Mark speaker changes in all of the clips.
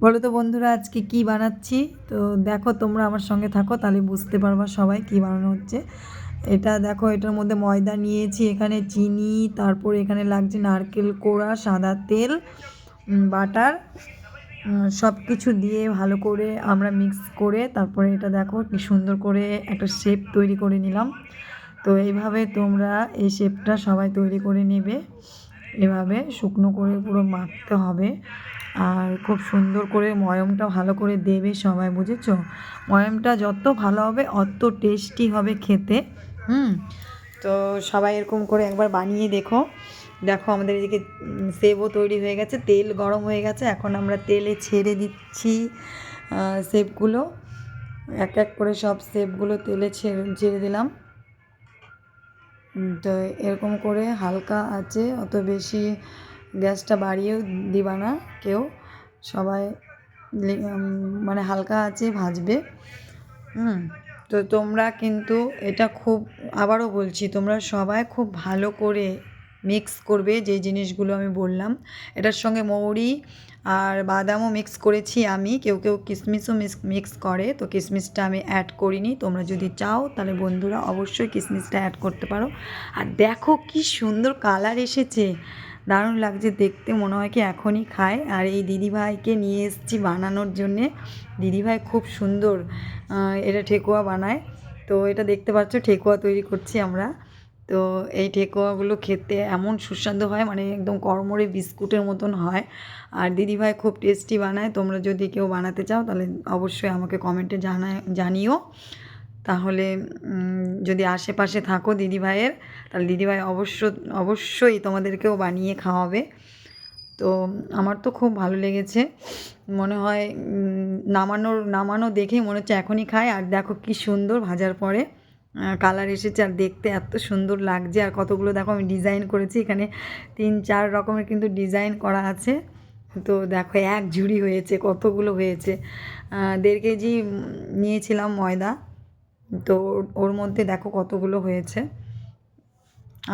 Speaker 1: বলো তো বন্ধুরা আজকে কি বানাচ্ছি। তো দেখো তোমরা আমার সঙ্গে থাকো তাহলে বুঝতে পারবা সবাই কি বানানো হচ্ছে। এটা দেখো, এটার মধ্যে ময়দা নিয়েছি, এখানে চিনি, তারপরে এখানে লাগছে নারকেল কোড়া, সাদা তেল, বাটার, সব কিছু দিয়ে ভালো করে আমরা মিক্স করে তারপরে এটা দেখো কি সুন্দর করে একটা শেপ তৈরি করে নিলাম। তো এইভাবে তোমরা এই শেপটা সবাই তৈরি করে নেবে। এভাবে শুকনো করে পুরো মাখতে হবে আর খুব সুন্দর করে ময়মটা ভালো করে দেবে সবাই, বুঝেছো? ময়মটা যত ভালো হবে অত টেস্টি হবে খেতে। তো সবাই এরকম করে একবার বানিয়ে দেখো। দেখো আমাদের এদিকে সেবও তৈরি হয়ে গেছে, তেল গরম হয়ে গেছে, এখন আমরা তেলে ছেড়ে দিচ্ছি সেবগুলো। এক এক করে সব সেবগুলো তেলে ছেড়ে দিলাম। তো এরকম করে হালকা আছে, অত বেশি গ্যাসটা বাড়িয়েও দিবা না কেউ, সবাই মানে হালকা আছে ভাজবে। তো তোমরা কিন্তু এটা খুব, আবারও বলছি, তোমরা সবাই খুব ভালো করে মিক্স করবে যে জিনিসগুলো আমি বললাম। এটার সঙ্গে মৌরি আর বাদামও মিক্স করেছি আমি, কেউ কেউ কিশমিশও মিক্স করে, তো কিশমিশটা আমি অ্যাড করিনি। তোমরা যদি চাও তাহলে বন্ধুরা অবশ্যই কিশমিশটা অ্যাড করতে পারো। আর দেখো কি সুন্দর কালার এসেছে, দারুণ লাগছে দেখতে, মনে হয় কি এখনই খায়। আর এই দিদিভাইকে নিয়ে এসেছি বানানোর জন্যে। দিদিভাই খুব সুন্দর এটা ঠেকুয়া বানায়। তো এটা দেখতে পাচ্ছ ঠেকুয়া তৈরি করছি আমরা। তো এই ঠেকুয়াগুলো খেতে এমন সুস্বাদু হয়, মানে একদম কড়মড়ে বিস্কুটের মতন হয়। আর দিদিভাই খুব টেস্টি বানায়। তোমরা যদি কেউ বানাতে চাও তাহলে অবশ্যই আমাকে কমেন্টে জানিও। তাহলে যদি আশেপাশে থাকো দিদিভাইয়ের, তাহলে দিদিভাই অবশ্যই তোমাদেরকেও বানিয়ে খাওয়াবে। তো আমার তো খুব ভালো লেগেছে, মনে হয় নামানো দেখেই মনে হচ্ছে এখনই খায়। আর দেখো কি সুন্দর ভাজার পরে কালার এসেছে, আর দেখতে এত সুন্দর লাগছে। আর কতগুলো দেখো আমি ডিজাইন করেছি, এখানে 3-4 রকমের কিন্তু ডিজাইন করা আছে। তো দেখো এক ঝুড়ি হয়েছে, কতগুলো হয়েছে। 1.5 কেজি নিয়েছিলাম ময়দা, তো ওর মধ্যে দেখো কতগুলো হয়েছে।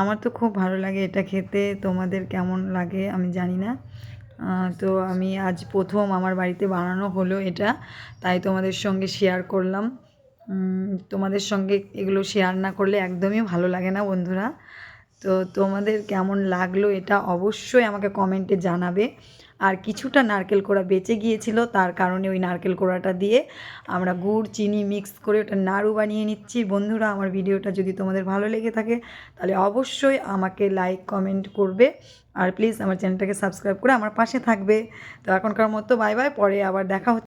Speaker 1: আমার তো খুব ভালো লাগে এটা খেতে, তোমাদের কেমন লাগে আমি জানি না। তো আমি আজ প্রথম আমার বাড়িতে বানানো হলো এটা, তাই তোমাদের সঙ্গে শেয়ার করলাম। তোমাদের সঙ্গে এগুলো শেয়ার না করলে একদমই ভালো লাগে না বন্ধুরা। তো তোমাদের কেমন লাগলো এটা অবশ্যই আমাকে কমেন্টে জানাবে। আর কিছুটা নারকেল কোড়া বেঁচে গিয়েছিল, তার কারণে ওই নারকেল কোড়াটা দিয়ে আমরা গুড় চিনি মিক্স করে ওটা নাড়ু বানিয়ে নিচ্ছি। বন্ধুরা আমার ভিডিওটা যদি তোমাদের ভালো লেগে থাকে তাহলে অবশ্যই আমাকে লাইক কমেন্ট করবে, আর প্লিজ আমার চ্যানেলটাকে সাবস্ক্রাইব করে আমার পাশে থাকবে। তো এখনকার মতো বাই বাই, পরে আবার দেখা হচ্ছে।